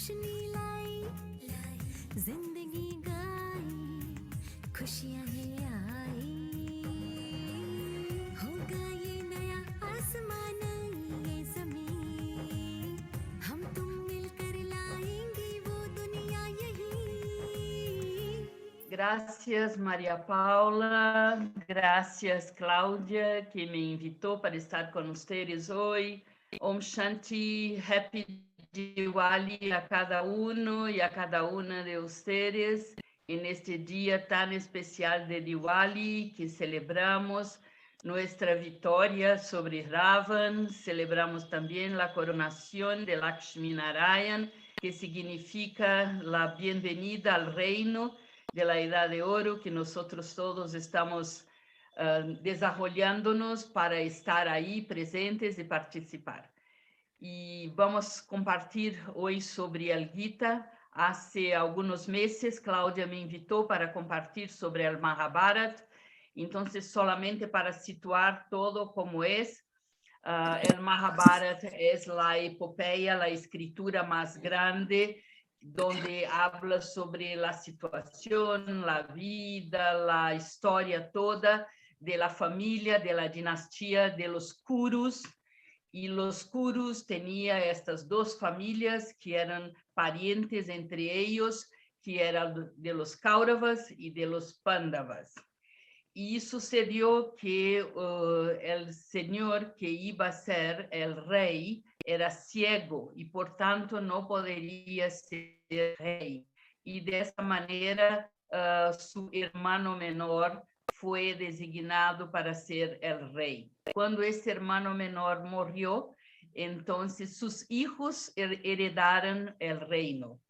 रोशनी लाई जिंदगी गाई खुशियां ही आई होगा ये नया आसमान ये ज़मीन हम तुम मिलकर लाएंगे वो दुनिया यही. Gracias, Maria Paula. Gracias, Cláudia, que me invitou para estar com vocês hoje. Om Shanti, Happy Diwali a cada uno e a cada una de vocês. Neste dia tão especial de Diwali, que celebramos nossa vitória sobre Ravan, celebramos também a coronação de Lakshmi Narayan, que significa a bem-vinda ao reino de la Edad de Oro, que nosotros todos estamos desarrollándonos para estar ahí presentes y participar. Y vamos a compartir hoy sobre el Gita. Hace algunos meses, Cláudia me invitó para compartir sobre el Mahabharata. Entonces, solamente para situar todo como es, el Mahabharata es la epopeya, la escritura más grande, donde habla sobre la situación, la vida, la historia toda de la familia, de la dinastía de los Kurus. Y los Kurus tenían estas dos familias que eran parientes entre ellos, que eran de los Kauravas y de los Pandavas. Y sucedió que el señor que iba a ser el rey era ciego y por tanto no podría ser rey. Y de esa manera su hermano menor fue designado para ser el rey. Cuando ese hermano menor murió, entonces sus hijos heredaron el reino.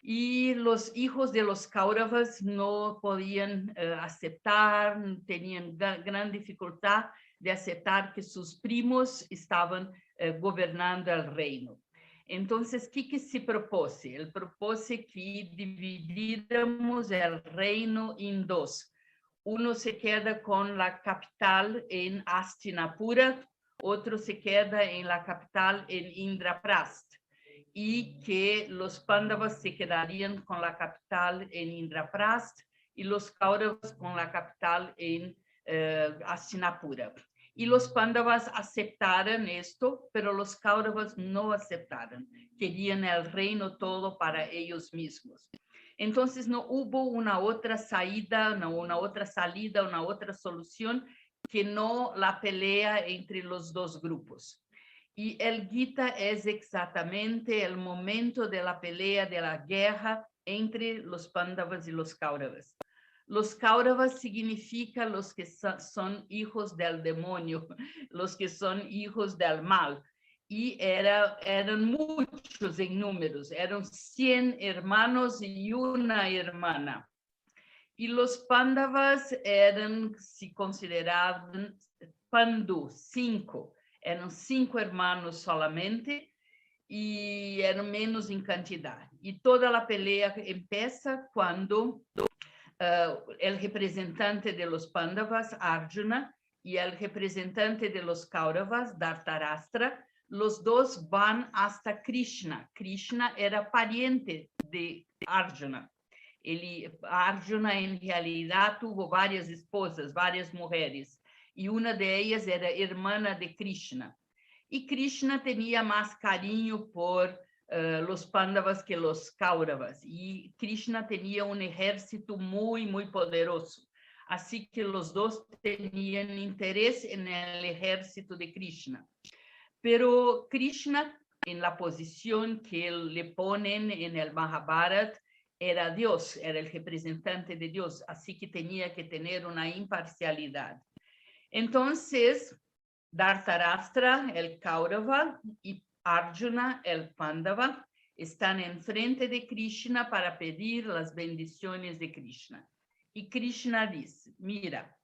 Y los hijos de los Kauravas no podían aceptar, tenían gran dificultad de aceptar que sus primos estaban gobernando el reino. Entonces, ¿qué se propuse? El propuse que dividiéramos el reino en dos. Uno se queda con la capital en Hastinapura, otro se queda en la capital en Indraprastha. Y que los Pandavas se quedarían con la capital en Indraprastha y los Kauravas con la capital en Hastinapura. Y los Pandavas aceptaron esto, pero los Kauravas no aceptaron. Querían el reino todo para ellos mismos. Entonces no hubo una otra salida, una otra solución que no la pelea entre los dos grupos. Y el Gita es exactamente el momento de la pelea, de la guerra entre los Pandavas y los Kauravas. Los Kauravas significan los que son hijos del demonio, los que son hijos del mal. Y eran muchos en números, eran 100 hermanos y una hermana. Y los Pandavas se consideraban Pandu, 5. Eram 5 hermanos solamente e eram menos em quantidade. E toda a pelea empieza quando o representante de los Pandavas, Arjuna, e o representante de los Kauravas, Dhritarashtra, los dos van hasta Krishna. Krishna era pariente de Arjuna. Arjuna, en realidad, tuvo varias esposas, varias mujeres. Y una de ellas era hermana de Krishna. Y Krishna tenía más cariño por los Pandavas que los Kauravas. Y Krishna tenía un ejército muy, muy poderoso. Así que los dos tenían interés en el ejército de Krishna. Pero Krishna, en la posición que le ponen en el Mahabharata, era Dios, era el representante de Dios. Así que tenía que tener una imparcialidad. Entonces, Dhritarashtra, el Kaurava, y Arjuna, el Pandava, están enfrente de Krishna para pedir las bendiciones de Krishna. Y Krishna dice, mira,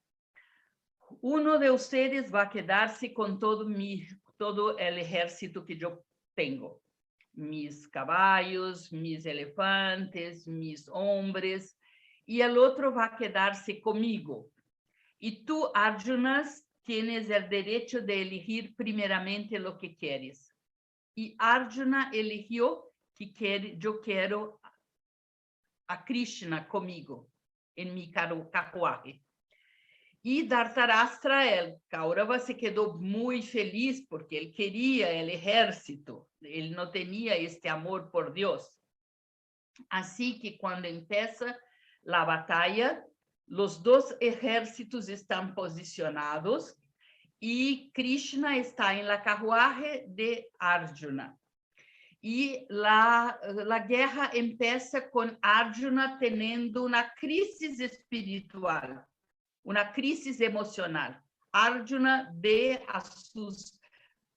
uno de ustedes va a quedarse con todo el ejército que yo tengo. Mis caballos, mis elefantes, mis hombres, y el otro va a quedarse conmigo. Y tú, Arjuna, tienes el derecho de elegir primeramente lo que quieres. Y Arjuna eligió que yo quiero a Krishna conmigo en mi carruaje. Y Dhritarashtra, el Kaurava, se quedó muy feliz porque él quería el ejército, él no tenía este amor por Dios. Así que cuando empieza la batalla, los dos ejércitos están posicionados y Krishna está en la carruaje de Arjuna. Y la guerra empieza con Arjuna teniendo una crisis espiritual, una crisis emocional. Arjuna ve a sus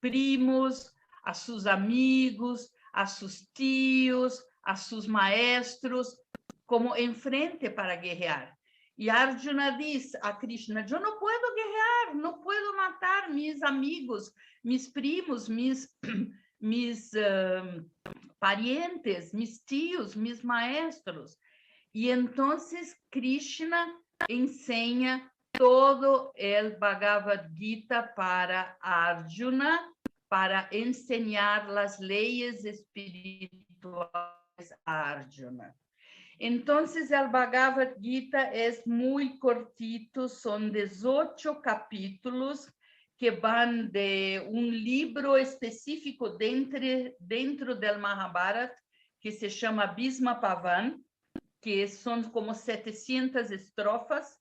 primos, a sus amigos, a sus tíos, a sus maestros, como enfrente para guerrear. Y Arjuna dice a Krishna, yo no puedo guerrear, no puedo matar mis amigos, mis primos, mis parientes, mis tíos, mis maestros. Y entonces Krishna enseña todo el Bhagavad Gita para Arjuna, para enseñar las leyes espirituales a Arjuna. Entonces, el Bhagavad Gita es muy cortito, son 18 capítulos que van de un libro específico dentro del Mahabharata, que se llama Bhisma Pavan, que son como 700 estrofas.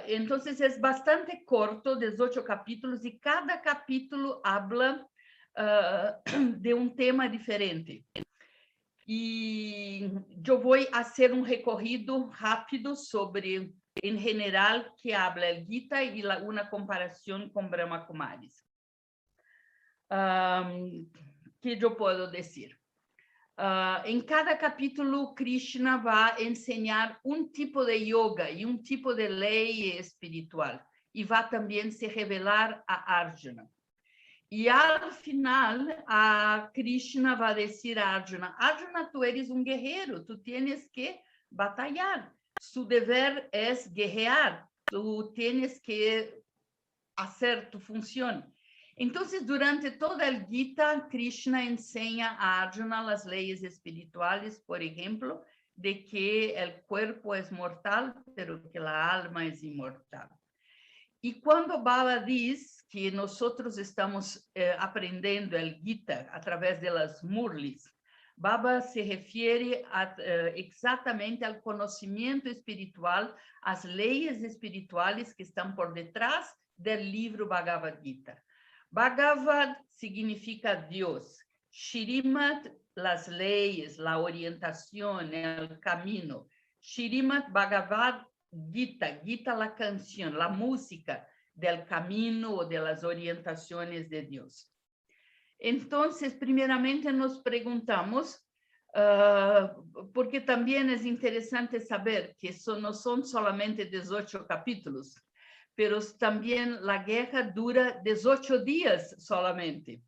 Entonces, es bastante corto, 18 capítulos, y cada capítulo habla de un tema diferente. Y yo voy a hacer un recorrido rápido sobre, en general, que habla el Gita y una comparación con Brahma Kumaris. ¿Qué yo puedo decir? En cada capítulo, Krishna va a enseñar un tipo de yoga y un tipo de ley espiritual, y va también a se revelar a Arjuna. Y al final, a Krishna va a decir a Arjuna, Arjuna, tú eres un guerrero, tú tienes que batallar. Su deber es guerrear, tú tienes que hacer tu función. Entonces, durante toda el Gita, Krishna enseña a Arjuna las leyes espirituales, por ejemplo, de que el cuerpo es mortal, pero que la alma es inmortal. Y cuando Baba dice que nosotros estamos aprendiendo el Gita a través de las Murlis, Baba se refiere exactamente al conocimiento espiritual, às leyes espirituales que están por detrás del libro Bhagavad Gita. Bhagavad significa Dios. Shrimad, las leyes, la orientación, el camino. Shrimad Bhagavad Gita, Gita la canción, la música del camino o de las orientaciones de Dios. Entonces, primeramente nos preguntamos, porque también es interesante saber que no son solamente 18 capítulos, pero también la guerra dura 18 días solamente.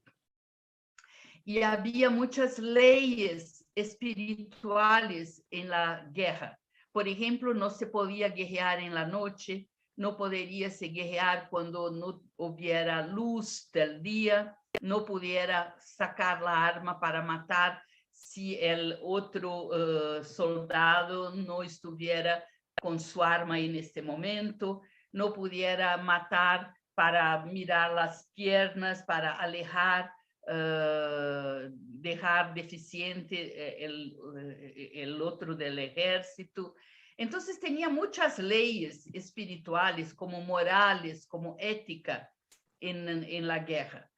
Y había muchas leyes espirituales en la guerra. Por ejemplo, no se podía guerrear en la noche, no podría se guerrear cuando no hubiera luz del día, no pudiera sacar la arma para matar si el otro soldado no estuviera con su arma en este momento, no pudiera matar para mirar las piernas, para alejar, dejar deficiente el otro del ejército. Entonces tenía muchas leyes espirituales, como morales, como ética en la guerra.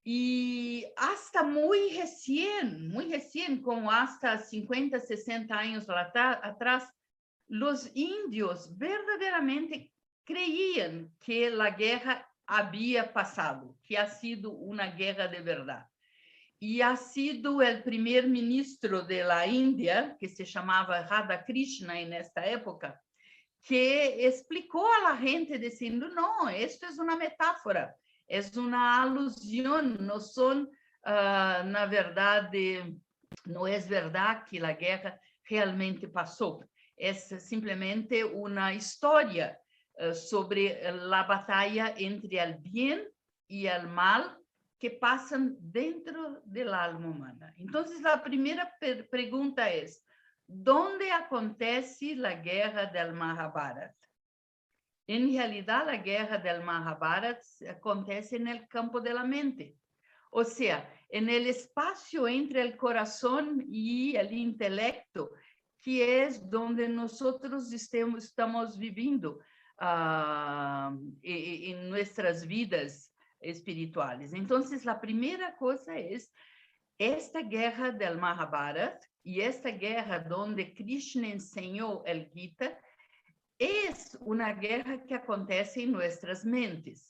Y hasta muy recién, como hasta 50, 60 años atrás, los indios verdaderamente creían que la guerra había pasado, que ha sido una guerra de verdad. Y ha sido el primer ministro de la India, que se llamaba Radhakrishna en esta época, que explicó a la gente diciendo, no, esto es una metáfora, es una alusión, no son, na verdade, no es verdad que la guerra realmente pasó, es simplemente una historia sobre la batalla entre el bien y el mal que pasan dentro del alma humana. Entonces, la primera pregunta es, ¿dónde acontece la guerra del Mahabharata? En realidad, la guerra del Mahabharata acontece en el campo de la mente. O sea, en el espacio entre el corazón y el intelecto, que es donde nosotros estamos viviendo en nuestras vidas espirituales. Entonces, la primera cosa es esta guerra del Mahabharata y esta guerra donde Krishna enseñó el Gita es una guerra que acontece en nuestras mentes.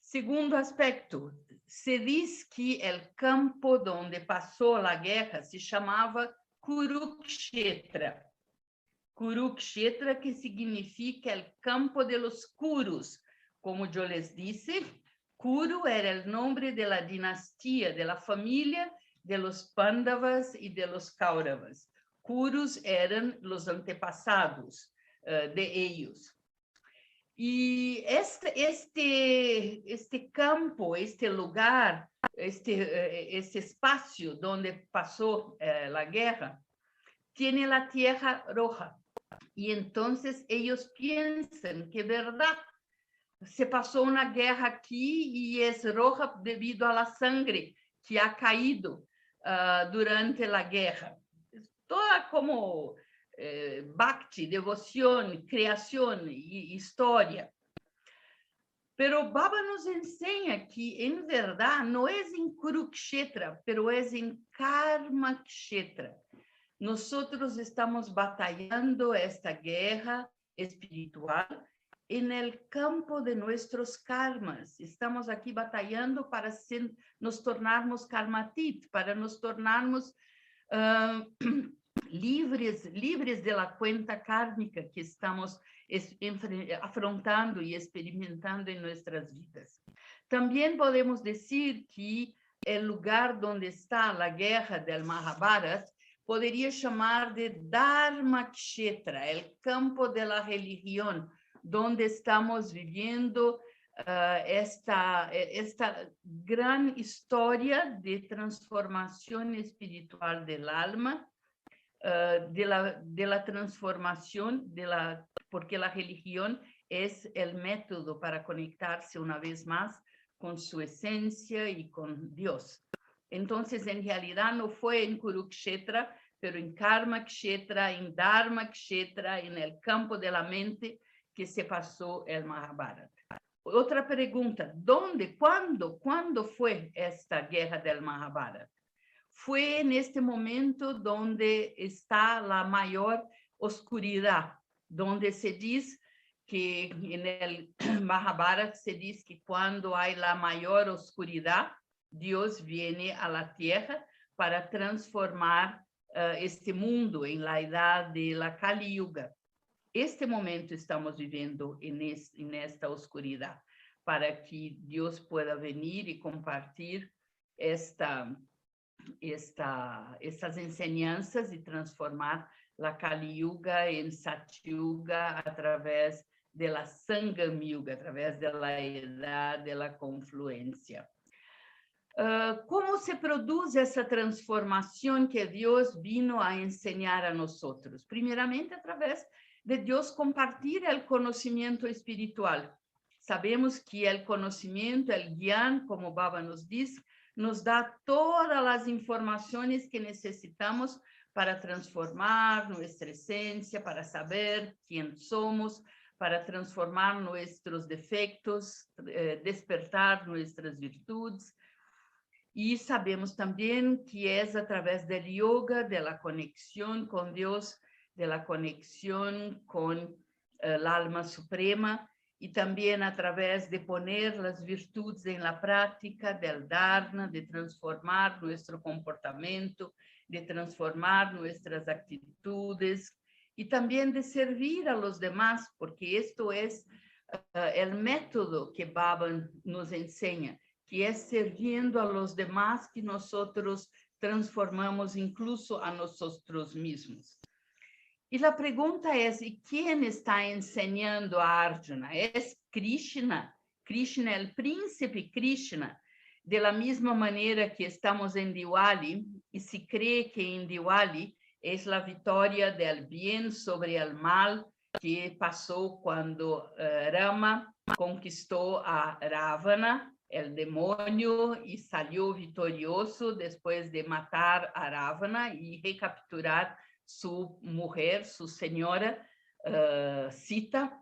Segundo aspecto, se diz que el campo donde pasó la guerra se llamaba Kurukshetra. Kurukshetra, que significa el campo de los Kurus. Como yo les dije, Kuru era el nombre de la dinastía, de la familia de los Pándavas y de los Kauravas. Kurus eran los antepasados de ellos. Y este campo, este lugar, este espacio donde pasó la guerra, tiene la tierra roja. Y entonces ellos piensan que, verdad, se pasó una guerra aquí y es roja debido a la sangre que ha caído durante la guerra. Toda como bhakti, devoción, creación y historia. Pero Baba nos enseña que, en verdad, no es en Kurukshetra, pero es en Karmakshetra. Nosotros estamos batallando esta guerra espiritual en el campo de nuestros karmas. Estamos aquí batallando para nos tornarmos karmatit, para nos tornarmos livres de la cuenta kármica que estamos afrontando y experimentando en nuestras vidas. También podemos decir que el lugar donde está la guerra del Mahabharata podría llamar de Dharmakshetra, el campo de la religión, donde estamos viviendo esta gran historia de transformación espiritual del alma, de la transformación, porque la religión es el método para conectarse una vez más con su esencia y con Dios. Entonces, en realidad no fue en Kurukshetra, pero en Karmakshetra, en Dharmakshetra, en el campo de la mente que se pasó el Mahabharata. Otra pregunta, ¿dónde, cuándo fue esta guerra del Mahabharata? Fue en este momento donde está la mayor oscuridad, donde se dice que en el Mahabharata se dice que cuando hay la mayor oscuridad, Dios viene a la tierra para transformar este mundo en la edad de la Kali Yuga. Este momento estamos viviendo en esta oscuridad, para que Dios pueda venir y compartir estas enseñanzas y transformar la Kali Yuga en Satyuga a través de la Sangam Yuga, a través de la edad de la confluencia. ¿Cómo se produce esa transformación que Dios vino a enseñar a nosotros? Primeramente, a través de Dios compartir el conocimiento espiritual. Sabemos que el conocimiento, el Gyan, como Baba nos dice, nos da todas las informaciones que necesitamos para transformar nuestra esencia, para saber quién somos, para transformar nuestros defectos, despertar nuestras virtudes. Y sabemos también que es a través del yoga, de la conexión con Dios, de la conexión con el alma suprema, y también a través de poner las virtudes en la práctica del dharma, de transformar nuestro comportamiento, de transformar nuestras actitudes y también de servir a los demás, porque esto es el método que Baba nos enseña, que es sirviendo a los demás que nosotros transformamos incluso a nosotros mismos. Y la pregunta es, ¿y quién está enseñando a Arjuna? ¿Es Krishna? Krishna, el príncipe Krishna, De la misma manera que estamos en Diwali, y se cree que en Diwali es la victoria del bien sobre el mal que pasó cuando Rama conquistó a Ravana, el demonio, y salió victorioso después de matar a Ravana y recapturar su mujer, su señora Sita.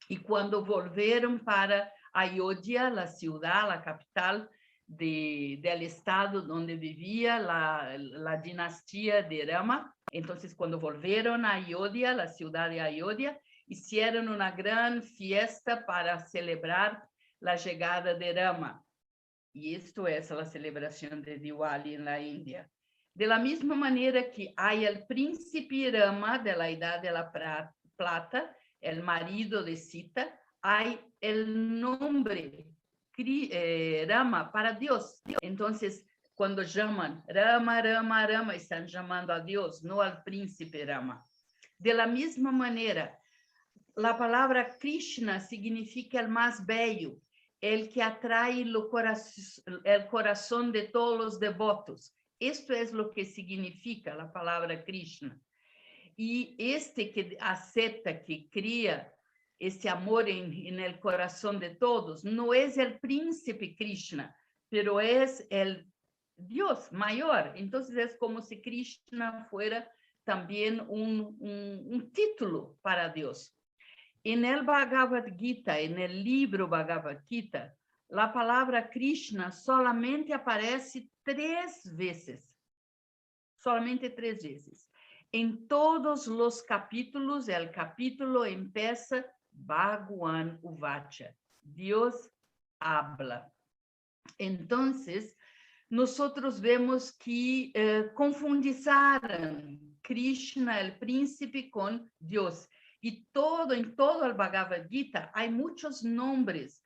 Y cuando volvieron para Ayodhya, la ciudad, la capital del estado donde vivía la dinastía de Rama, entonces cuando volvieron a Ayodhya, la ciudad de Ayodhya, hicieron una gran fiesta para celebrar la llegada de Rama. Y esto es la celebración de Diwali en la India. De la misma manera que hay el príncipe Rama de la Edad de la Plata, el marido de Sita, hay el nombre Rama para Dios. Entonces, cuando llaman Rama, Rama, Rama, están llamando a Dios, no al príncipe Rama. De la misma manera, la palabra Krishna significa el más bello, el que atrae el corazón de todos los devotos. Esto es lo que significa la palabra Krishna. Y este que acepta, que cría este amor en el corazón de todos, no es el príncipe Krishna, pero es el Dios mayor. Entonces es como si Krishna fuera también un título para Dios. En el Bhagavad Gita, en el libro Bhagavad Gita, la palabra Krishna solamente aparece 3 veces. Solamente 3 veces. En todos los capítulos, el capítulo empieza Bhagwan Uvacha. Dios habla. Entonces, nosotros vemos que confundizaron Krishna, el príncipe, con Dios. Y en todo el Bhagavad Gita hay muchos nombres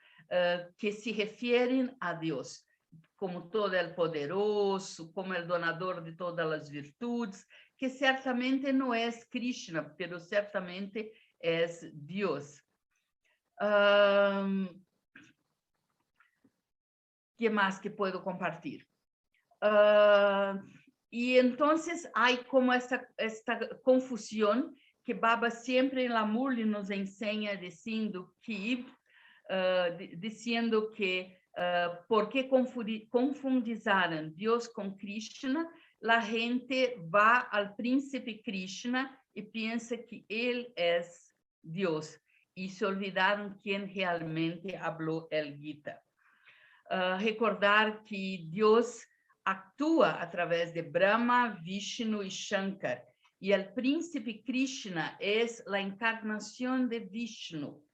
que se refieren a Dios, como todo el poderoso, como el donador de todas las virtudes, que certamente no es Krishna, pero certamente es Dios. ¿Qué más que puedo compartir? Y entonces hay como esta confusión que Baba siempre en la Murli nos enseña diciendo que por qué confundizaron Dios con Krishna, la gente va al príncipe Krishna y piensa que él es Dios y se olvidaron quién realmente habló el Gita. Recordar que Dios actúa a través de Brahma, Vishnu y Shankar. Y el príncipe Krishna es la encarnación de Vishnu.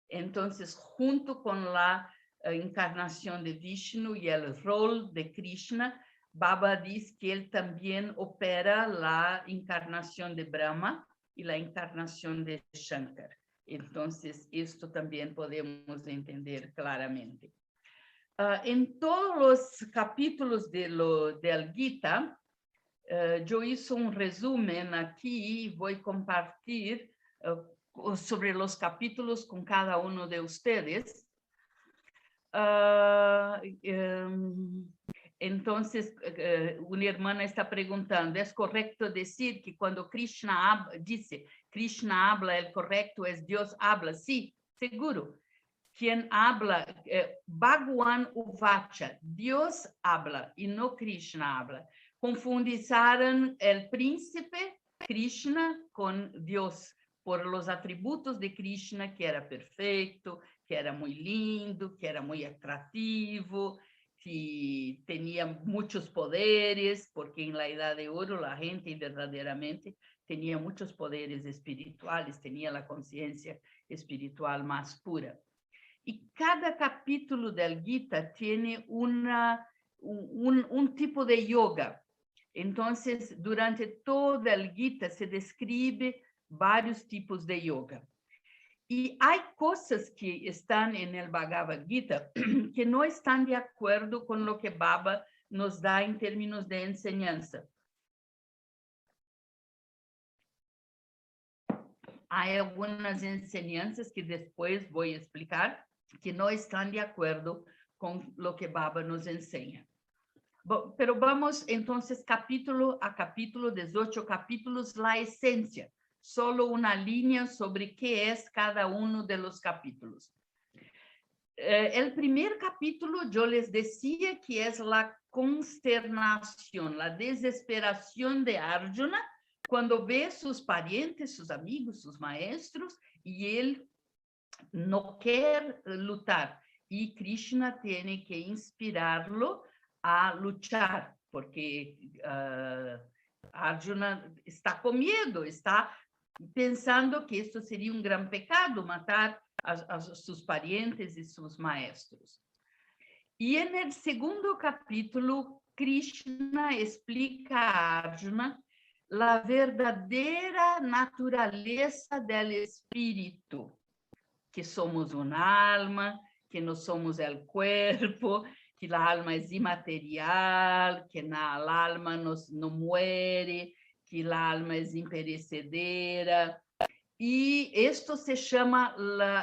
Entonces, junto con la encarnación de Vishnu y el rol de Krishna, Baba dice que él también opera la encarnación de Brahma y la encarnación de Shankar. Entonces, esto también podemos entender claramente. En todos los capítulos del Gita, yo hice un resumen aquí y voy a compartir sobre los capítulos con cada uno de ustedes. Entonces, una hermana está preguntando, ¿es correcto decir que cuando Krishna dice, Krishna habla, el correcto es Dios habla? Sí, seguro. Quien habla, Bhagwan Uvacha, Dios habla y no Krishna habla. Confundizaron el príncipe Krishna con Dios por los atributos de Krishna, que era perfecto, que era muy lindo, que era muy atractivo, que tenía muchos poderes, porque en la Edad de Oro la gente verdaderamente tenía muchos poderes espirituales, tenía la conciencia espiritual más pura. Y cada capítulo del Gita tiene un tipo de yoga. Entonces, durante todo el Gita se describe varios tipos de yoga. Y hay cosas que están en el Bhagavad Gita que no están de acuerdo con lo que Baba nos da en términos de enseñanza. Hay algunas enseñanzas que después voy a explicar que no están de acuerdo con lo que Baba nos enseña. Pero vamos entonces capítulo a capítulo, 18 capítulos, la esencia, solo una línea sobre qué es cada uno de los capítulos. El primer capítulo yo les decía que es la consternación, la desesperación de Arjuna cuando ve sus parientes, sus amigos, sus maestros, y él no quiere luchar. Y Krishna tiene que inspirarlo a luchar, porque Arjuna está con miedo, está pensando que esto sería un gran pecado, matar a sus parientes y sus maestros. Y en el segundo capítulo, Krishna explica a Arjuna la verdadera naturaleza del espíritu, que somos un alma, que no somos el cuerpo, que la alma es inmaterial, que la alma no muere, que la alma es imperecedera. Y esto se llama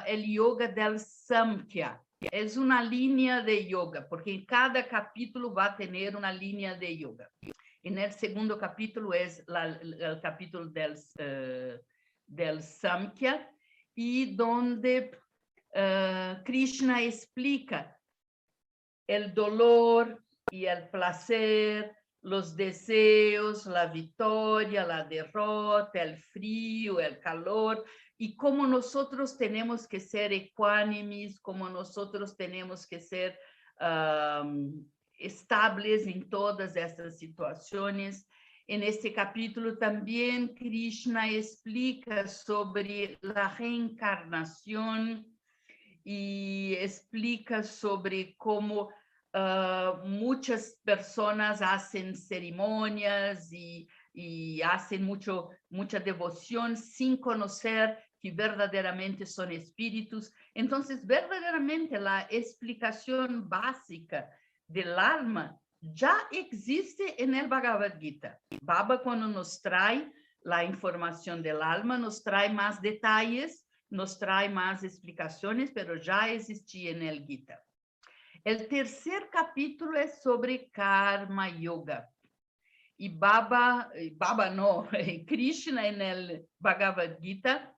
el yoga del Samkhya. Es una línea de yoga, porque en cada capítulo va a tener una línea de yoga. En el segundo capítulo es el capítulo del Samkhya, y donde Krishna explica el dolor y el placer, los deseos, la victoria, la derrota, el frío, el calor, y cómo nosotros tenemos que ser ecuánimes, cómo nosotros tenemos que ser estables en todas estas situaciones. En este capítulo también Krishna explica sobre la reencarnación y explica sobre cómo muchas personas hacen ceremonias y hacen mucha devoción sin conocer que verdaderamente son espíritus. Entonces, verdaderamente la explicación básica del alma ya existe en el Bhagavad Gita. Baba, cuando nos trae la información del alma, nos trae más detalles, nos trae más explicaciones, pero ya existía en el Gita. El tercer capítulo es sobre Karma Yoga. Y Krishna en el Bhagavad Gita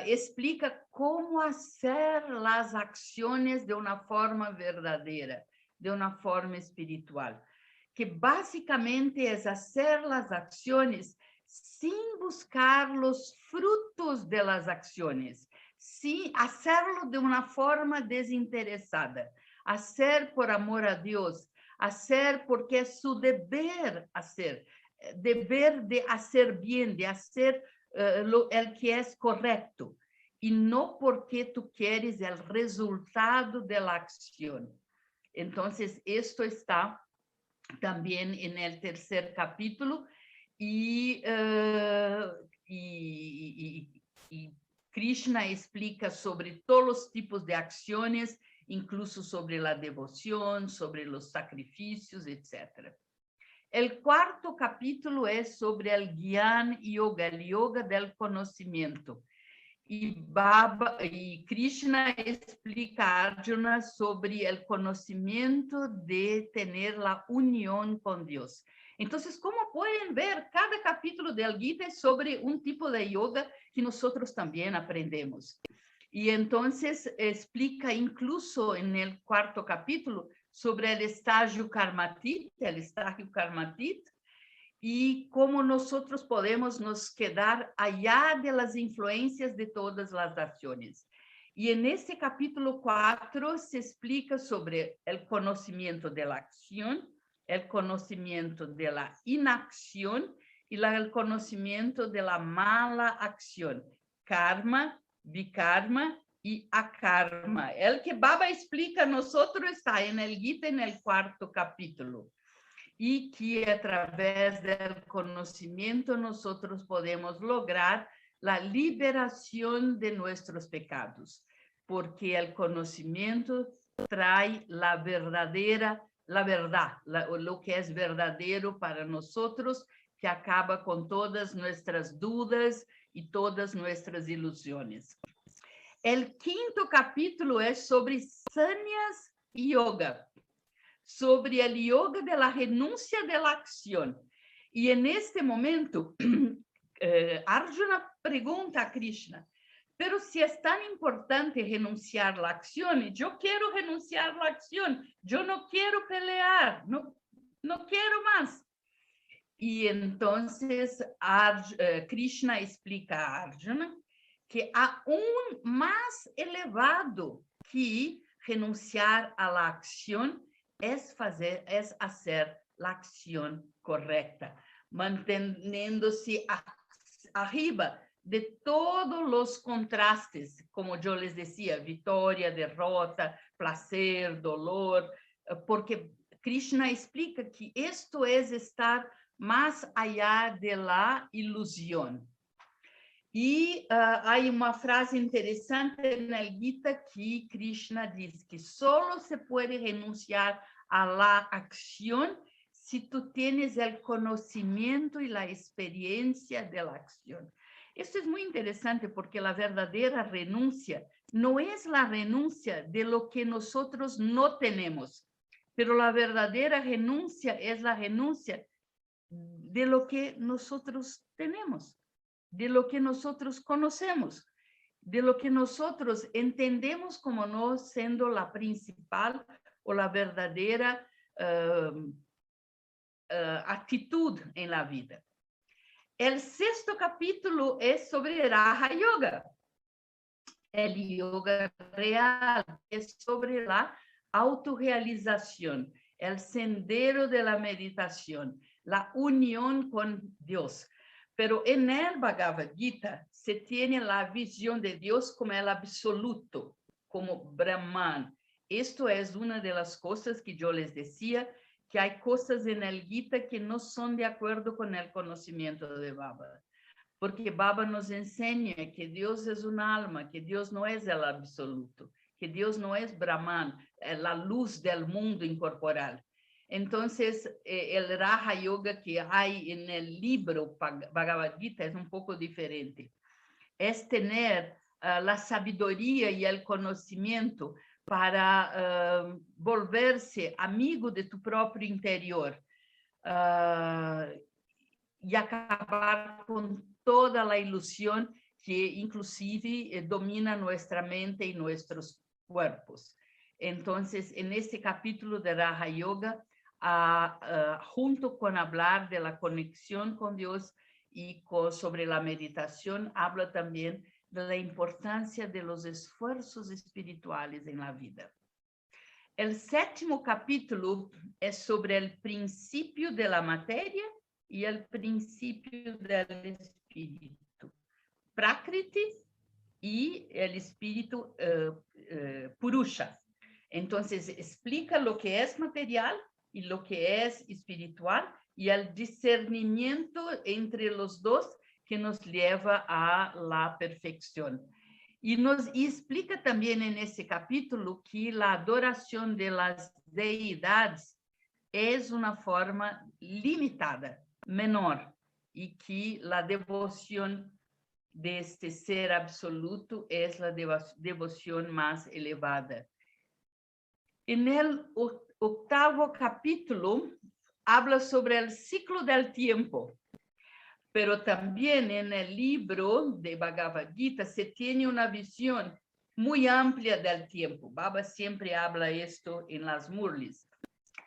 explica cómo hacer las acciones de una forma verdadera, de una forma espiritual, que básicamente es hacer las acciones sin buscar los frutos de las acciones, sin hacerlo de una forma desinteresada, hacer por amor a Dios, hacer porque es su deber hacer, deber de hacer bien, de hacer el que es correcto, y no porque tú quieres el resultado de la acción. Entonces, esto está también en el tercer capítulo, y Krishna explica sobre todos los tipos de acciones, incluso sobre la devoción, sobre los sacrificios, etc. El cuarto capítulo es sobre el Gyan Yoga, el yoga del conocimiento. Y Krishna explica a Arjuna sobre el conocimiento de tener la unión con Dios. Entonces, como pueden ver, cada capítulo del Gita es sobre un tipo de yoga que nosotros también aprendemos. Y entonces explica incluso en el cuarto capítulo sobre el estágio Karmatit, y cómo nosotros podemos nos quedar allá de las influencias de todas las acciones. Y en este capítulo 4 se explica sobre el conocimiento de la acción, el conocimiento de la inacción y el conocimiento de la mala acción, karma, vikarma y akarma. El que Baba explica a nosotros está en el Gita, en el cuarto capítulo. Y que a través del conocimiento nosotros podemos lograr la liberación de nuestros pecados, porque el conocimiento trae la verdad, lo que es verdadero para nosotros, que acaba con todas nuestras dudas y todas nuestras ilusiones. El quinto capítulo es sobre sannyas yoga, sobre el yoga de la renuncia de la acción. Y en este momento, Arjuna pregunta a Krishna, pero si es tan importante renunciar la acción, yo quiero renunciar la acción, yo no quiero pelear, no quiero más. Y entonces Krishna explica a Arjuna que aún más elevado que renunciar a la acción es hacer la acción correcta, manteniéndose arriba de todos los contrastes, como yo les decía, victoria, derrota, placer, dolor, porque Krishna explica que esto es estar más allá de la ilusión. Y hay una frase interesante en el Gita que Krishna dice que solo se puede renunciar a la acción si tú tienes el conocimiento y la experiencia de la acción. Esto es muy interesante porque la verdadera renuncia no es la renuncia de lo que nosotros no tenemos, pero la verdadera renuncia es la renuncia de lo que nosotros tenemos, de lo que nosotros conocemos, de lo que nosotros entendemos como no siendo la principal o la verdadera actitud en la vida. El sexto capítulo es sobre Raja Yoga. El yoga real es sobre la autorrealización, el sendero de la meditación, la unión con Dios. Pero en el Bhagavad Gita se tiene la visión de Dios como el absoluto, como Brahman. Esto es una de las cosas que yo les decía, que hay cosas en el Gita que no son de acuerdo con el conocimiento de Baba. Porque Baba nos enseña que Dios es un alma, que Dios no es el absoluto, que Dios no es Brahman, la luz del mundo incorporal. Entonces, el Raja Yoga que hay en el libro Bhagavad Gita es un poco diferente. Es tener la sabiduría y el conocimiento para volverse amigo de tu propio interior y acabar con toda la ilusión que inclusive domina nuestra mente y nuestros cuerpos. Entonces, en este capítulo de Raja Yoga, junto con hablar de la conexión con Dios y sobre la meditación, habla también de la importancia de los esfuerzos espirituales en la vida. El séptimo capítulo es sobre el principio de la materia y el principio del espíritu. Prakriti y el espíritu Purusha. Entonces, explica lo que es material y lo que es espiritual y el discernimiento entre los dos que nos lleva a la perfección. Y nos explica también en ese capítulo que la adoración de las deidades es una forma limitada, menor, y que la devoción de este ser absoluto es la devoción más elevada. En el octavo capítulo habla sobre el ciclo del tiempo, pero también en el libro de Bhagavad Gita se tiene una visión muy amplia del tiempo. Baba siempre habla esto en las Murlis.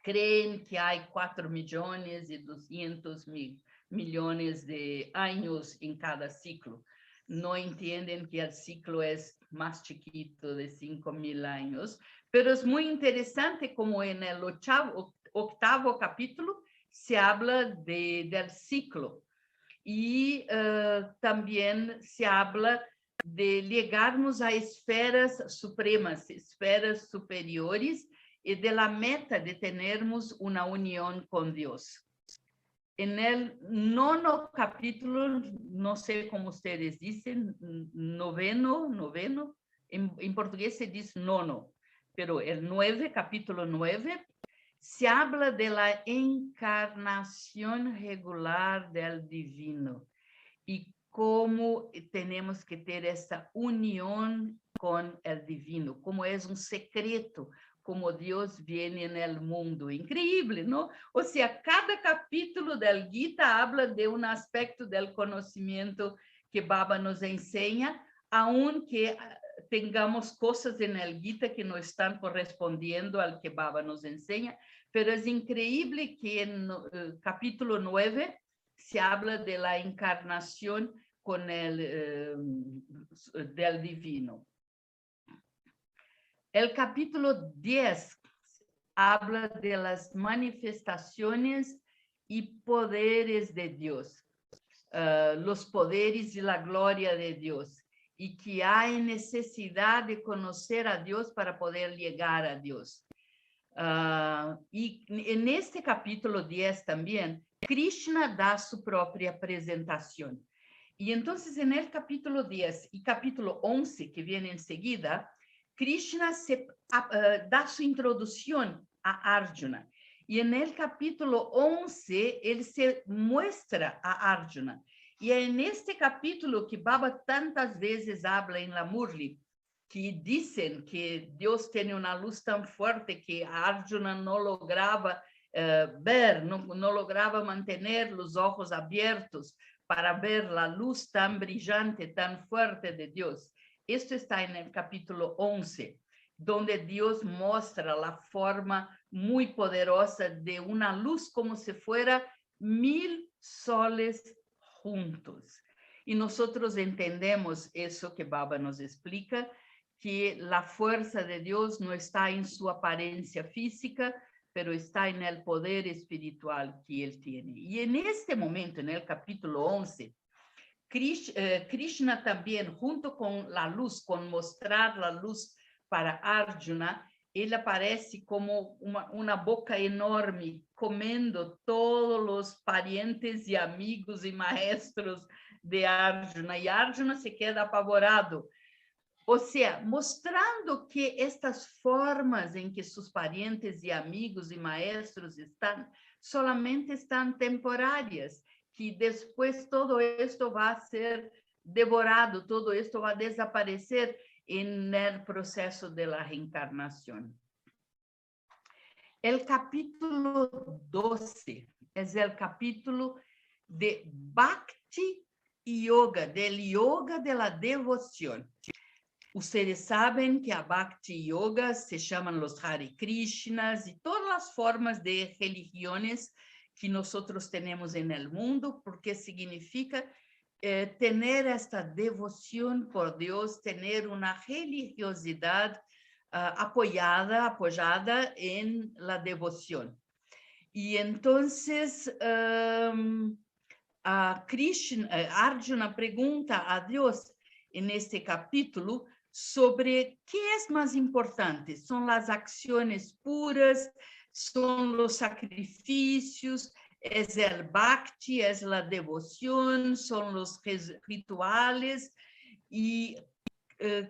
Creen que hay 4.200.000.000 de años en cada ciclo. No entienden que el ciclo es más chiquito de 5.000 años, pero es muy interesante como en el octavo capítulo se habla del ciclo y también se habla de llegarnos a esferas supremas, esferas superiores y de la meta de tenermos una unión con Dios. En el nono capítulo, no sé cómo ustedes dicen, noveno, en portugués se dice nono, pero el 9, capítulo 9, se habla de la encarnación regular del divino y cómo tenemos que ter esta unión con el divino, como es un secreto, como Dios viene en el mundo. Increíble, ¿no? O sea, cada capítulo del Gita habla de un aspecto del conocimiento que Baba nos enseña, aunque tengamos cosas en el Gita que no están correspondiendo al que Baba nos enseña, pero es increíble que en el capítulo 9 se habla de la encarnación con del divino. El capítulo 10 habla de las manifestaciones y poderes de Dios, los poderes y la gloria de Dios, y que hay necesidad de conocer a Dios para poder llegar a Dios. Y en este capítulo 10 también, Krishna da su propia presentación. Y entonces en el capítulo 10 y capítulo 11, que viene enseguida, Krishna da su introducción a Arjuna. Y en el capítulo 11, él se muestra a Arjuna. Y en este capítulo que Baba tantas veces habla en la Murli, que dicen que Dios tiene una luz tan fuerte que Arjuna no lograba ver, no lograba mantener los ojos abiertos para ver la luz tan brillante, tan fuerte de Dios. Esto está en el capítulo 11, donde Dios muestra la forma muy poderosa de una luz como si fuera 1000 soles juntos. Y nosotros entendemos eso que Baba nos explica, que la fuerza de Dios no está en su apariencia física, pero está en el poder espiritual que él tiene. Y en este momento, en el capítulo 11, Krishna también, junto con la luz, con mostrar la luz para Arjuna, él aparece como una boca enorme, comiendo todos los parientes y amigos y maestros de Arjuna, y Arjuna se queda apavorado. O sea, mostrando que estas formas en que sus parientes y amigos y maestros están, solamente están temporárias, que después todo esto va a ser devorado, todo esto va a desaparecer en el proceso de la reencarnación. El capítulo 12 es el capítulo de Bhakti Yoga, del yoga de la devoción. Ustedes saben que a Bhakti Yoga se llaman los Hare Krishnas y todas las formas de religiones que nosotros tenemos en el mundo, porque significa tener esta devoción por Dios, tener una religiosidad apoyada en la devoción. Y entonces Arjuna pregunta a Dios en este capítulo sobre qué es más importante. ¿Son las acciones puras? ¿Son los sacrificios? ¿Es el bhakti? ¿Es la devoción? ¿Son los rituales? Y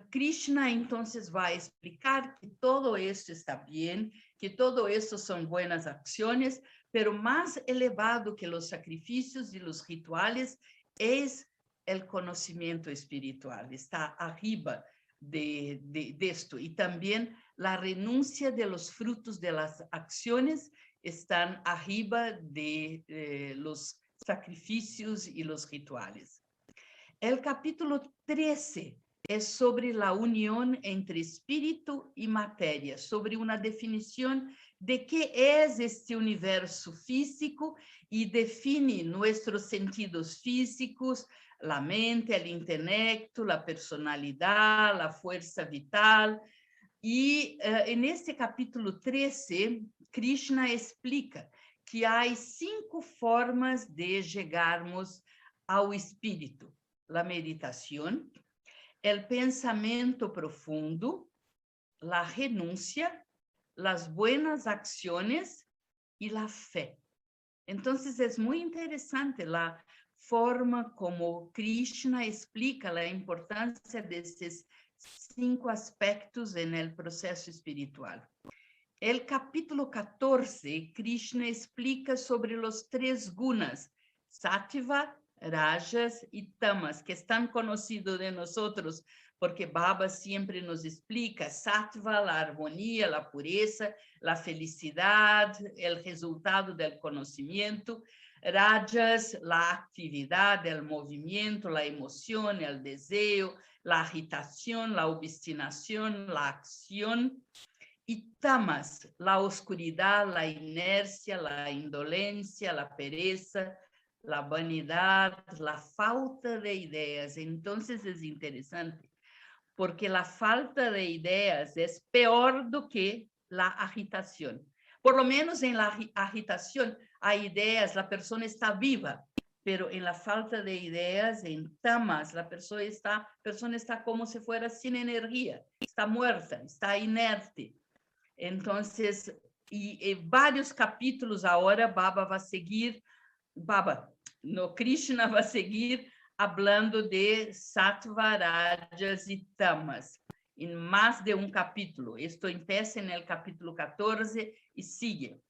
Krishna entonces va a explicar que todo esto está bien, que todo esto son buenas acciones, pero más elevado que los sacrificios y los rituales es el conocimiento espiritual, está arriba de esto. Y también la renuncia de los frutos de las acciones están arriba de los sacrificios y los rituales. El capítulo 13 es sobre la unión entre espíritu y materia, sobre una definición de qué es este universo físico y define nuestros sentidos físicos, la mente, el intelecto, la personalidad, la fuerza vital. Y en este capítulo 13, Krishna explica que hay 5 formas de llegarmos ao espírito: la meditación, el pensamiento profundo, la renuncia, las buenas acciones y la fe. Entonces es muy interesante la forma como Krishna explica la importancia de estos 5 aspectos en el proceso espiritual. El capítulo 14, Krishna explica sobre los 3 gunas: Sattva, rajas y tamas, que están conocidos de nosotros, porque Baba siempre nos explica: sattva, la armonía, la pureza, la felicidad, el resultado del conocimiento; rajas, la actividad, el movimiento, la emoción, el deseo, la agitación, la obstinación, la acción; y tamas, la oscuridad, la inercia, la indolencia, la pereza, la vanidad, la falta de ideas. Entonces es interesante, porque la falta de ideas es peor do que la agitación. Por lo menos en la agitación hay ideas, la persona está viva, pero en la falta de ideas, en tamas, la persona está como si fuera sin energía, está muerta, está inerte. Entonces, y vários capítulos agora, Baba vai seguir, no Krishna vai seguir hablando de sattva, rajas e tamas, em mais de um capítulo. Isto empieza no capítulo 14 e sigue.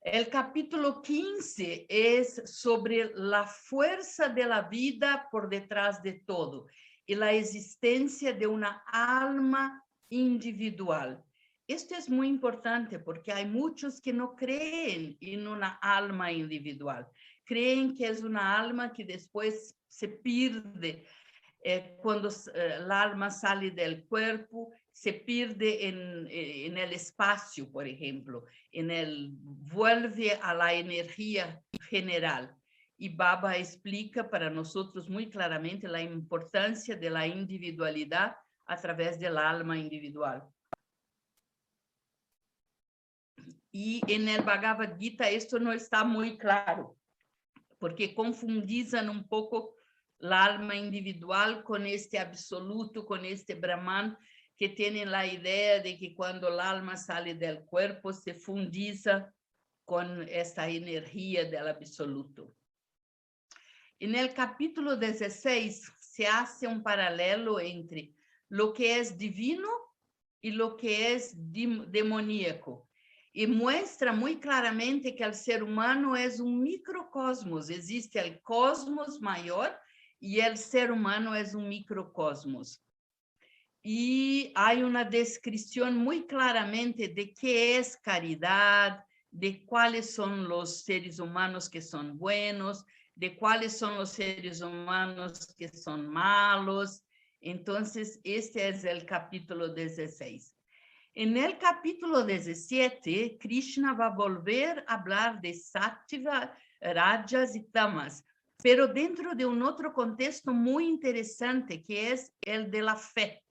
O capítulo 15 é sobre a força da vida por detrás de todo e a existência de uma alma individual. Esto es muy importante porque hay muchos que no creen en una alma individual. Creen que es una alma que después se pierde cuando el alma sale del cuerpo, se pierde en el espacio, por ejemplo, vuelve a la energía general. Y Baba explica para nosotros muy claramente la importancia de la individualidad a través del alma individual. E no Bhagavad Gita isto não está muito claro, porque confundizam pouco a alma individual com este absoluto, com este Brahman, que têm a ideia de que quando a alma sai do corpo, se fundiza com esta energia do absoluto. E no capítulo 16 se hace um paralelo entre lo que é divino e lo que é demoníaco. E mostra muito claramente que o ser humano é um microcosmos. Existe o cosmos maior e o ser humano é um microcosmos. E há uma descrição muito claramente de que é caridade, de quais são os seres humanos que são buenos, de quais são os seres humanos que são malos. Então, este é o capítulo 16. En el capítulo 17, Krishna va a volver a hablar de sattva, rajas y tamas, pero dentro de un otro contexto muy interesante, que es el de la fe.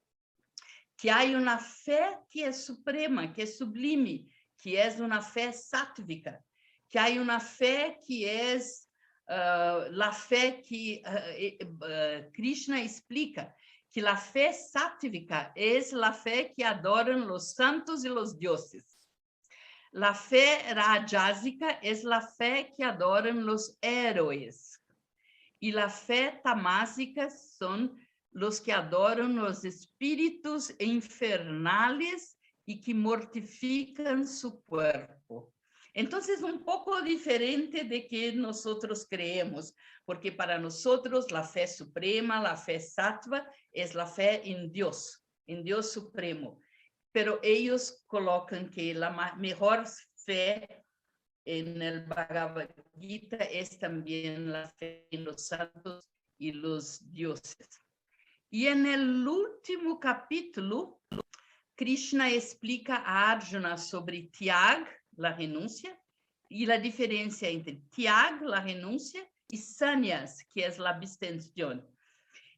Que hay una fe que es suprema, que es sublime, que es una fe sáttvica, que hay una fe que es la fe que Krishna explica, que la fe sáttvica es la fe que adoran los santos y los dioses. La fe rajásica es la fe que adoran los héroes. Y la fe tamásica son los que adoran los espíritus infernales y que mortifican su cuerpo. Entonces, un poco diferente de que nosotros creemos, porque para nosotros la fe suprema, la fe sattva, es la fe en Dios supremo. Pero ellos colocan que la mejor fe en el Bhagavad Gita es también la fe en los santos y los dioses. Y en el último capítulo, Krishna explica a Arjuna sobre Tyag, la renuncia, y la diferencia entre Tyag, la renuncia, y Sannyas, que es la abstención.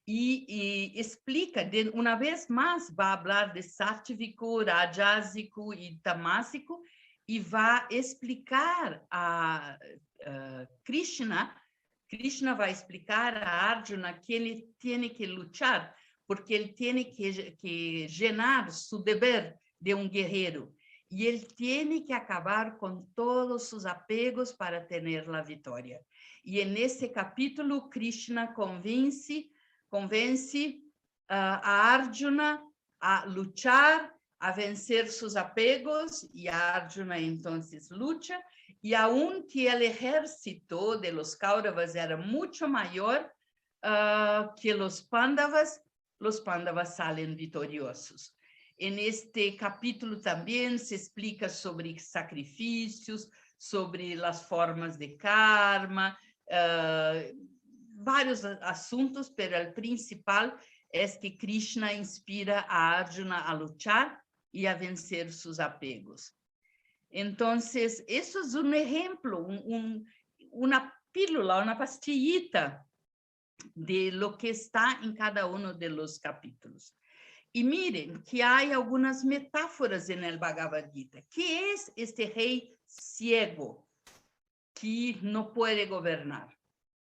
Y explica, una vez más, va a hablar de sáttvico, rajásico y tamásico, y va a explicar a Krishna va a explicar a Arjuna que ele tiene que luchar, porque ele tiene que llenar su deber de un guerrero. Y él tiene que acabar con todos sus apegos para tener la victoria. Y en este capítulo, Krishna convence a Arjuna a luchar, a vencer sus apegos, y Arjuna entonces lucha, Y aunque el ejército de los Kauravas era mucho mayor que los Pándavas salen victoriosos. En este capítulo también se explica sobre sacrificios, sobre las formas de karma, varios asuntos, pero el principal es que Krishna inspira a Arjuna a luchar y a vencer sus apegos. Entonces, eso es un ejemplo, una pílula, una pastillita de lo que está en cada uno de los capítulos. Y miren que hay algunas metáforas en el Bhagavad Gita. ¿Qué es este rey ciego que no puede gobernar?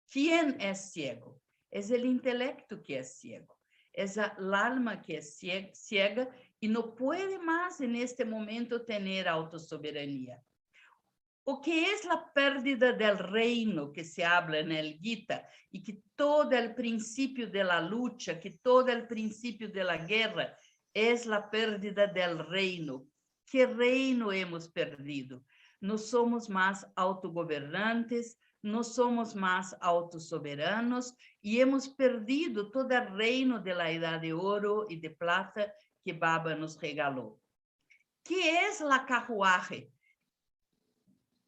¿Quién es ciego? Es el intelecto que es ciego. Es el alma que es ciega y no puede más en este momento tener autosoberanía. O que es la pérdida del reino que se habla en el Gita y que todo el principio de la lucha, que todo el principio de la guerra es la pérdida del reino. ¿Qué reino hemos perdido? No somos más autogobernantes, no somos más autosoberanos y hemos perdido todo el reino de la edad de oro y de plata que Baba nos regaló. ¿Qué es la carruaje?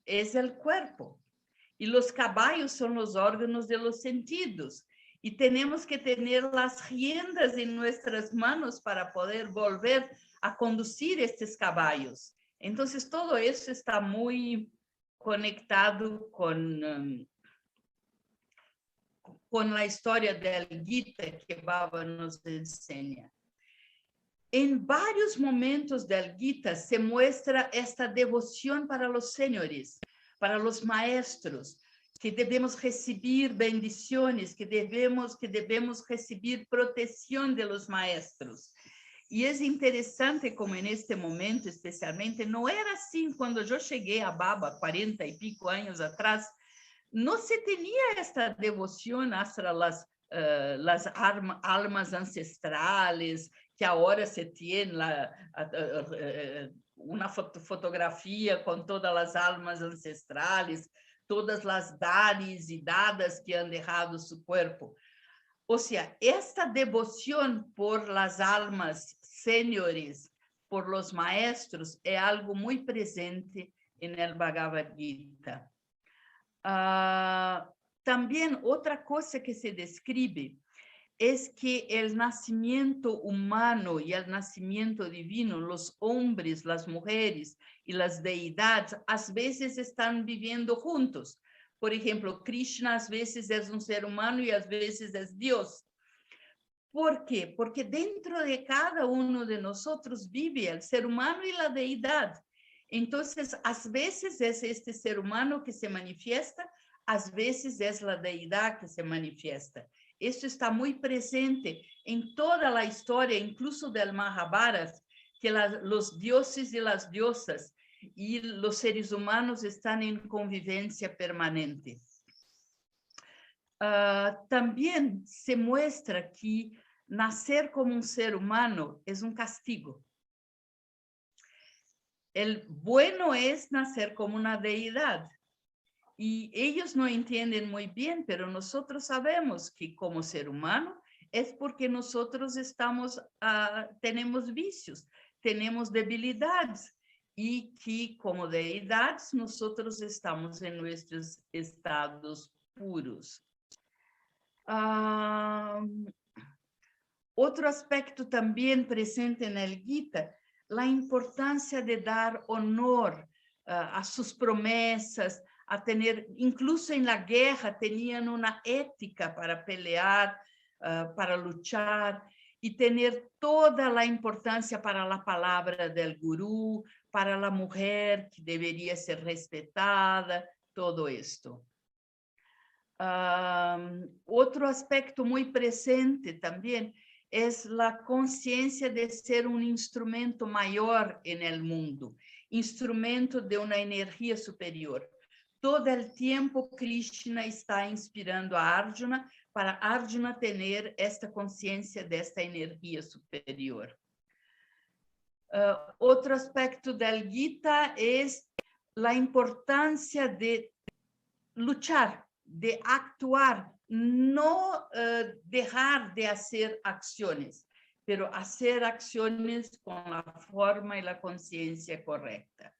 Es el cuerpo. Y los caballos son los órganos de los sentidos. Y tenemos que tener las riendas en nuestras manos para poder volver a conducir estos caballos. Entonces, todo eso está muy conectado con la historia del Gita que Baba nos enseña. En varios momentos del Gita se muestra esta devoción para los señores, para los maestros, que debemos recibir bendiciones, que debemos recibir protección de los maestros. Y es interesante como en este momento especialmente, no era así cuando yo llegué a Baba 40 y pico años atrás, no se tenía esta devoción hacia las almas ancestrales, que ahora se tiene una fotografía con todas las almas ancestrales, todas las dadis y dadas que han dejado su cuerpo. O sea, esta devoción por las almas señores, por los maestros, es algo muy presente en el Bhagavad Gita. También otra cosa que se describe es que el nacimiento humano y el nacimiento divino, los hombres, las mujeres y las deidades, a veces están viviendo juntos. Por ejemplo, Krishna a veces es un ser humano y a veces es Dios. ¿Por qué? Porque dentro de cada uno de nosotros vive el ser humano y la deidad. Entonces, a veces es este ser humano que se manifiesta, a veces es la deidad que se manifiesta. Esto está muy presente en toda la historia, incluso del Mahabharata, que los dioses y las diosas y los seres humanos están en convivencia permanente. También se muestra que nacer como un ser humano es un castigo. El bueno es nacer como una deidad. Y ellos no entienden muy bien, pero nosotros sabemos que como ser humano es porque nosotros tenemos vicios, tenemos debilidades y que como deidades nosotros estamos en nuestros estados puros. Otro aspecto también presente en el Gita, la importancia de dar honor a sus promesas, a tener, incluso en la guerra tenían una ética para pelear, para luchar, y tener toda la importancia para la palabra del gurú, para la mujer que debería ser respetada, todo esto. Otro aspecto muy presente también es la conciencia de ser un instrumento mayor en el mundo, instrumento de una energía superior. Todo el tiempo Krishna está inspirando a Arjuna para Arjuna tener esta conciencia de esta energía superior. Otro aspecto del Gita es la importancia de luchar, de actuar, no dejar de hacer acciones, pero hacer acciones con la forma y la conciencia correcta.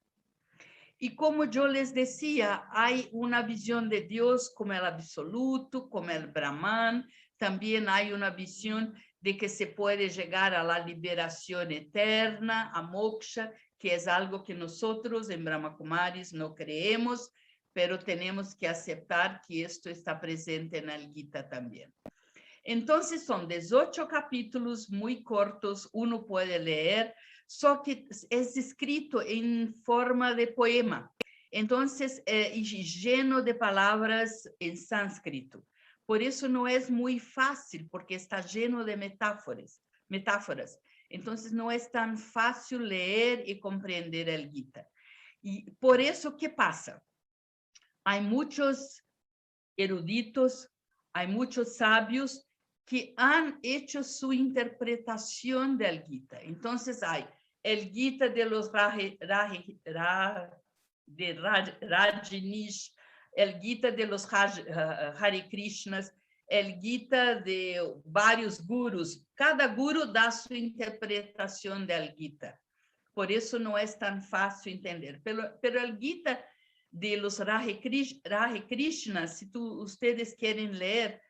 Y como yo les decía, hay una visión de Dios como el absoluto, como el Brahman. También hay una visión de que se puede llegar a la liberación eterna, a moksha, que es algo que nosotros en Brahma Kumaris no creemos, pero tenemos que aceptar que esto está presente en el Gita también. Entonces son 18 capítulos muy cortos, uno puede leer, só que es escrito en forma de poema. Entonces, y lleno de palabras en sánscrito. Por eso no es muy fácil, porque está lleno de metáforas. Entonces, no es tan fácil leer y comprender el Gita. Y por eso, ¿qué pasa? Hay muchos eruditos, hay muchos sabios que han hecho su interpretación del Gita. Entonces hay el Gita de los Rajneesh, el Gita de los Hare Krishnas, el Gita de varios gurus. Cada guru da su interpretación del Gita. Por eso no es tan fácil entender. Pero el Gita de los Hare Krishna, si ustedes quieren leer,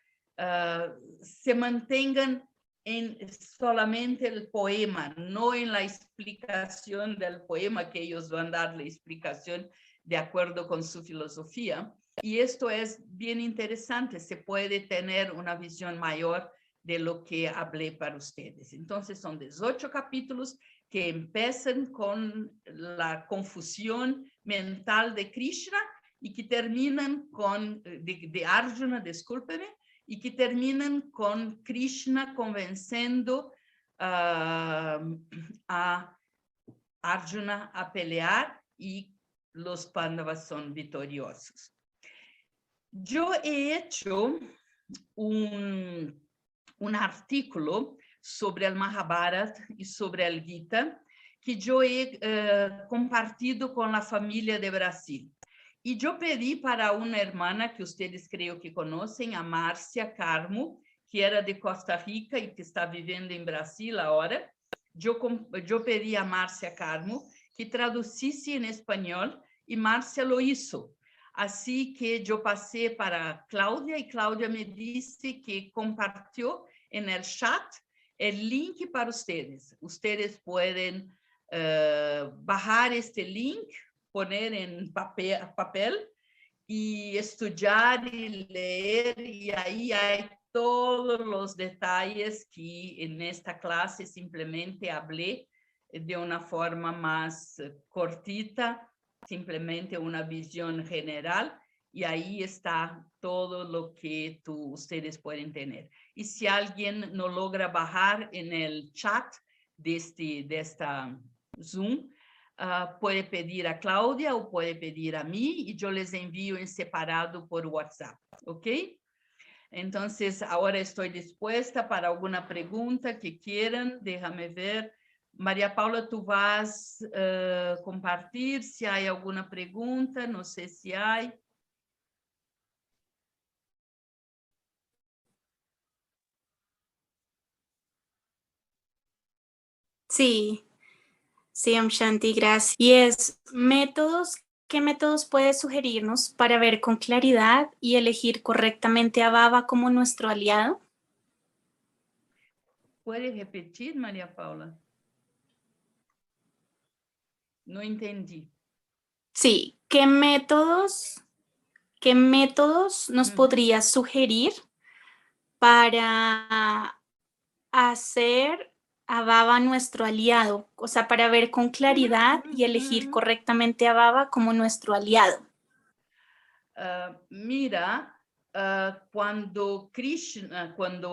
se mantengan en solamente el poema, no en la explicación del poema, que ellos van a dar la explicación de acuerdo con su filosofía. Y esto es bien interesante, se puede tener una visión mayor de lo que hablé para ustedes. Entonces son 18 capítulos que empiezan con la confusión mental de Krishna y que terminan con, de Arjuna, discúlpeme, y que terminan con Krishna convenciendo a Arjuna a pelear y los Pandavas son victoriosos. Yo he hecho un artículo sobre el Mahabharata y sobre el Gita que yo he compartido con la familia de Brasil. Y yo pedí para una hermana que ustedes creo que conocen, a Márcia Carmo, que era de Costa Rica y que está viviendo en Brasil ahora. Yo pedí a Márcia Carmo que traducisse en español y Márcia lo hizo. Así que yo pasé para Cláudia y Cláudia me dice que compartió en el chat el link para ustedes. Ustedes pueden bajar este link, poner en papel y estudiar y leer, y ahí hay todos los detalles que en esta clase simplemente hablé de una forma más cortita, simplemente una visión general, y ahí está todo lo que ustedes pueden tener. Y si alguien no logra bajar en el chat de esta Zoom, puede pedir a Cláudia o puede pedir a mí y yo les envío en separado por WhatsApp, ¿ok? Entonces, ahora estoy dispuesta para alguna pregunta que quieran. Déjame ver. María Paula, tú vas a compartir si hay alguna pregunta. No sé si hay. Sí, sí, Shanti, gracias. Y es ¿qué métodos puedes sugerirnos para ver con claridad y elegir correctamente a Baba como nuestro aliado? ¿Puede repetir, María Paula? No entendí. Sí, ¿qué métodos nos podrías sugerir para hacer a Baba nuestro aliado? O sea, para ver con claridad y elegir correctamente a Baba como nuestro aliado. Mira, cuando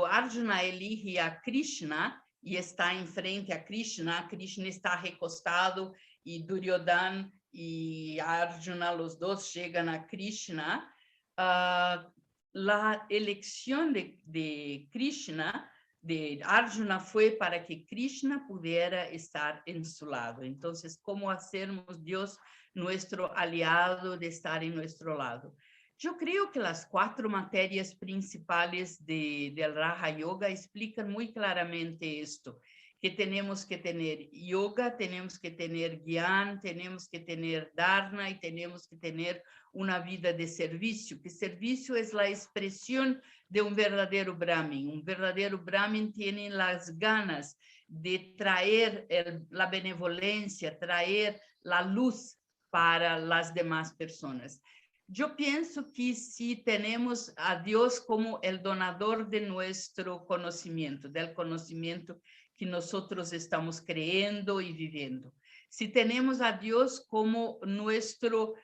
Arjuna elige a Krishna y está enfrente a Krishna, Krishna está recostado y Duryodhana y Arjuna, los dos llegan a Krishna, la elección de Krishna, de Arjuna, fue para que Krishna pudiera estar en su lado. Entonces, ¿cómo hacemos Dios nuestro aliado, de estar en nuestro lado. Yo creo que las 4 materias principales del Raja Yoga explican muy claramente esto, que tenemos que tener yoga, tenemos que tener gyan, tenemos que tener dharana y tenemos que tener una vida de servicio, que servicio es la expresión de un verdadero Brahmin. Un verdadero Brahmin tiene las ganas de traer la benevolencia, traer la luz para las demás personas. Yo pienso que si tenemos a Dios como el donador de nuestro conocimiento, del conocimiento que nosotros estamos creyendo y viviendo, si tenemos a Dios como nuestro,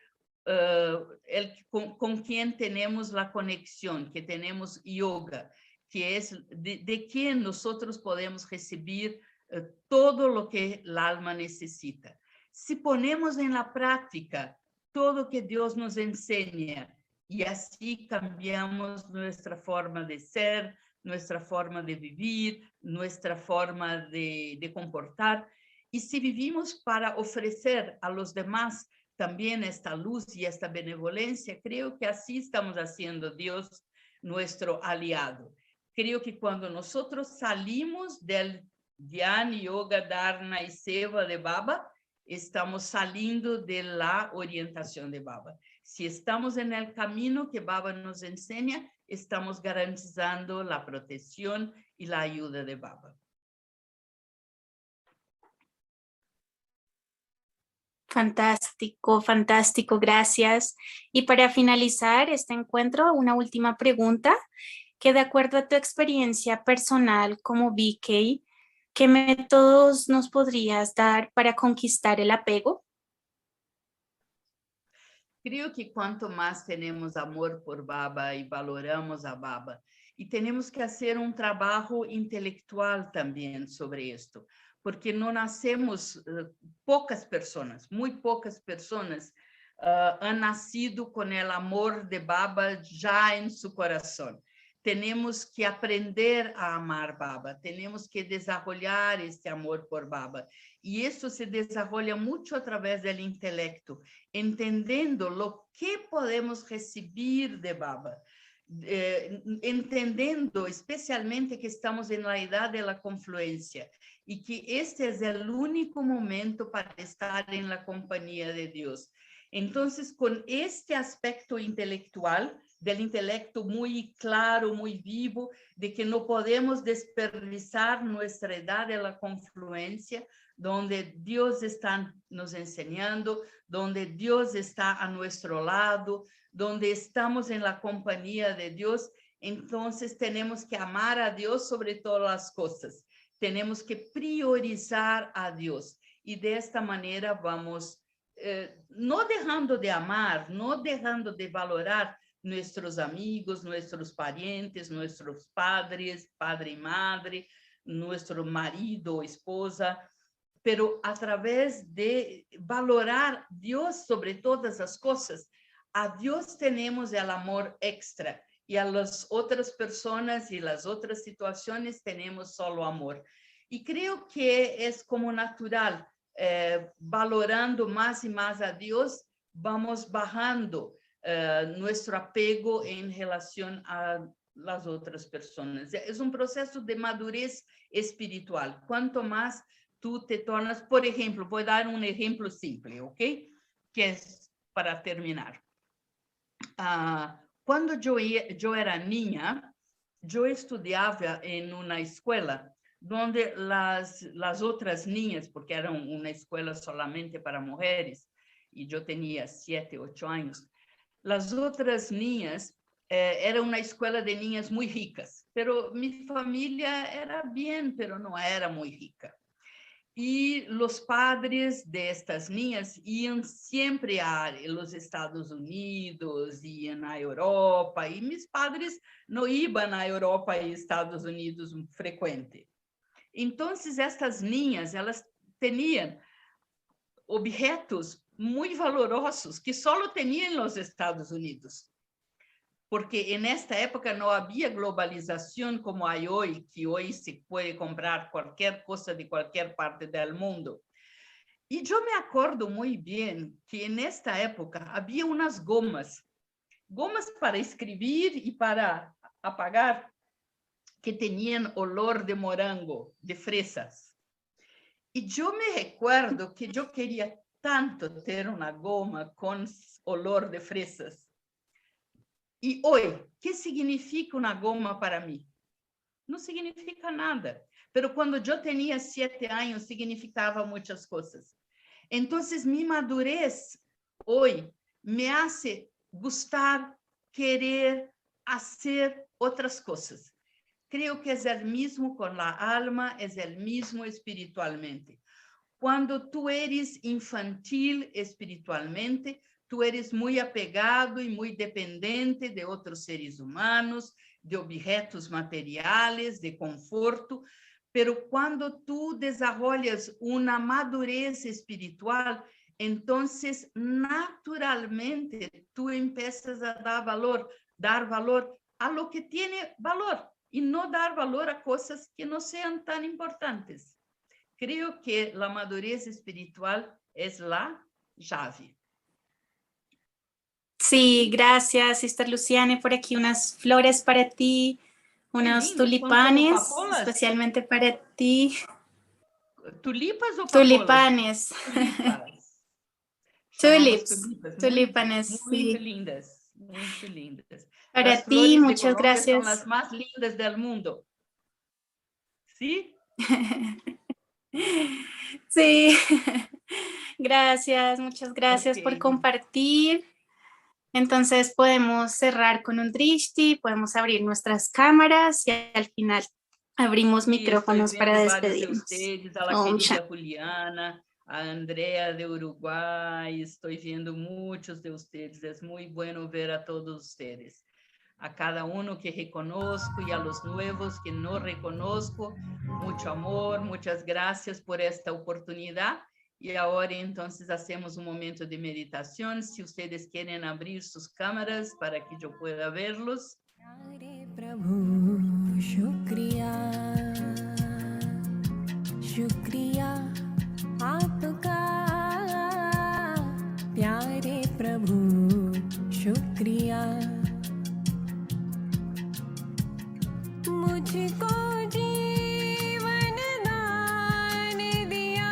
con quien tenemos la conexión, que tenemos yoga, que es de quien nosotros podemos recibir todo lo que el alma necesita. Si ponemos en la práctica todo que Dios nos enseña y así cambiamos nuestra forma de ser, nuestra forma de vivir, nuestra forma de comportar, y si vivimos para ofrecer a los demás también esta luz y esta benevolencia, creo que así estamos haciendo Dios nuestro aliado. Creo que cuando nosotros salimos del Dhyana, Yoga, Dharana y Seva de Baba, estamos saliendo de la orientación de Baba. Si estamos en el camino que Baba nos enseña, estamos garantizando la protección y la ayuda de Baba. Fantástico, fantástico, gracias. Y para finalizar este encuentro, una última pregunta, que de acuerdo a tu experiencia personal como BK, ¿qué métodos nos podrías dar para conquistar el apego? Creo que cuanto más tenemos amor por Baba y valoramos a Baba, y tenemos que hacer un trabajo intelectual también sobre esto, porque no nacemos, pocas personas, muy pocas personas han nacido con el amor de Baba ya en su corazón. Tenemos que aprender a amar Baba, tenemos que desarrollar este amor por Baba. Y eso se desarrolla mucho a través del intelecto, entendiendo lo que podemos recibir de Baba, entendiendo especialmente que estamos en la edad de la confluencia y que este es el único momento para estar en la compañía de Dios. Entonces, con este aspecto intelectual, del intelecto muy claro, muy vivo, de que no podemos desperdiciar nuestra edad de la confluencia, donde Dios está nos enseñando, donde Dios está a nuestro lado, donde estamos en la compañía de Dios, entonces tenemos que amar a Dios sobre todas las cosas. Tenemos que priorizar a Dios y de esta manera vamos, no dejando de amar, no dejando de valorar nuestros amigos, nuestros parientes, nuestros padres, padre y madre, nuestro marido o esposa, pero a través de valorar Dios sobre todas las cosas. A Dios tenemos el amor extra y a las otras personas y las otras situaciones tenemos solo amor. Y creo que es como natural, valorando más y más a Dios, vamos bajando nuestro apego en relación a las otras personas. Es un proceso de madurez espiritual. Cuanto más tú te tornas, por ejemplo, voy a dar un ejemplo simple, ¿ok? Que es para terminar. Cuando yo era niña, yo estudiaba en una escuela donde las otras niñas, porque era una escuela solamente para mujeres, y yo tenía 7, 8 años, las otras niñas, era una escuela de niñas muy ricas, pero mi familia era bien, pero no era muy rica. Y los padres de estas niñas iban siempre a los Estados Unidos, iban a Europa, y mis padres no iban a Europa y Estados Unidos frecuente. Entonces, estas niñas, elas tenían objetos muy valorosos que solo tenían los Estados Unidos. Porque en esta época no había globalización como hay hoy, que hoy se puede comprar cualquier cosa de cualquier parte del mundo. Y yo me acuerdo muy bien que en esta época había unas gomas para escribir y para apagar, que tenían olor de morango, de fresas. Y yo me recuerdo que yo quería tanto tener una goma con olor de fresas. Y hoy, ¿qué significa una goma para mí? No significa nada. Pero cuando yo tenía 7 años, significaba muchas cosas. Entonces, mi madurez hoy me hace gustar, querer, hacer otras cosas. Creo que es el mismo con la alma, es el mismo espiritualmente. Cuando tú eres infantil espiritualmente, tú eres muy apegado y muy dependiente de otros seres humanos, de objetos materiales, de conforto, pero cuando tú desarrollas una madurez espiritual, entonces naturalmente tú empiezas a dar valor a lo que tiene valor y no dar valor a cosas que no sean tan importantes. Creo que la madurez espiritual es la llave. Sí, gracias, Sister Luciane. Por aquí unas flores para ti, unos Lindo. tulipanes, ¿Son como papolas? especialmente para ti. ¿Tulipas o papolas? Tulipanes. Tulipas. Tulips. Tulipas. Tulipanes, muy sí. lindas, muy lindas. Para Las ti, flores de muchas Colombia gracias. son las más lindas del mundo. ¿Sí? Sí. Gracias, muchas gracias por Ok. compartir. Entonces podemos cerrar con un drishti, podemos abrir nuestras cámaras y al final abrimos Sí, micrófonos estoy para viendo varios de despedirnos. ustedes, a la Om querida Shanti. Juliana, a Andrea de Uruguay, estoy viendo muchos de ustedes, es muy bueno ver a todos ustedes. A cada uno que reconozco y a los nuevos que no reconozco, mucho amor, muchas gracias por esta oportunidad. Y ahora entonces hacemos un momento de meditación. Si ustedes quieren abrir sus cámaras para que yo pueda verlos. प्यारे प्रभु शुक्रिया शुक्रिया आपका प्यारे प्रभु शुक्रिया मुझको जीवन दान दिया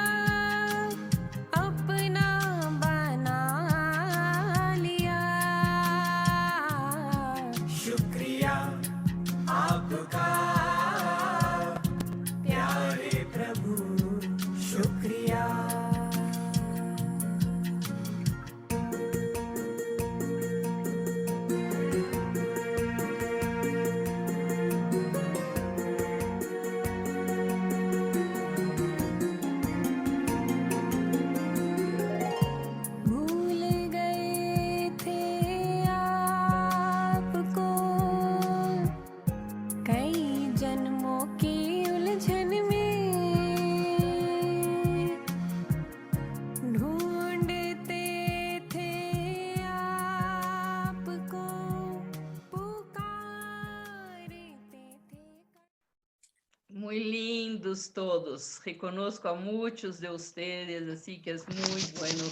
अपना बना लिया शुक्रिया आपका प्यारे प्रभु शुक्रिया भूल गए थे आपको कई जन्मों की उलझन में ढूंढते थे आपको पुकारते थे Muy lindos todos. Reconozco a muchos de ustedes, así que es muy bueno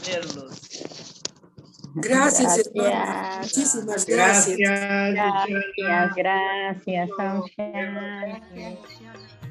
verlos. Gracias, hermano. Gracias. Muchísimas gracias. Gracias, Om Shanti. Gracias.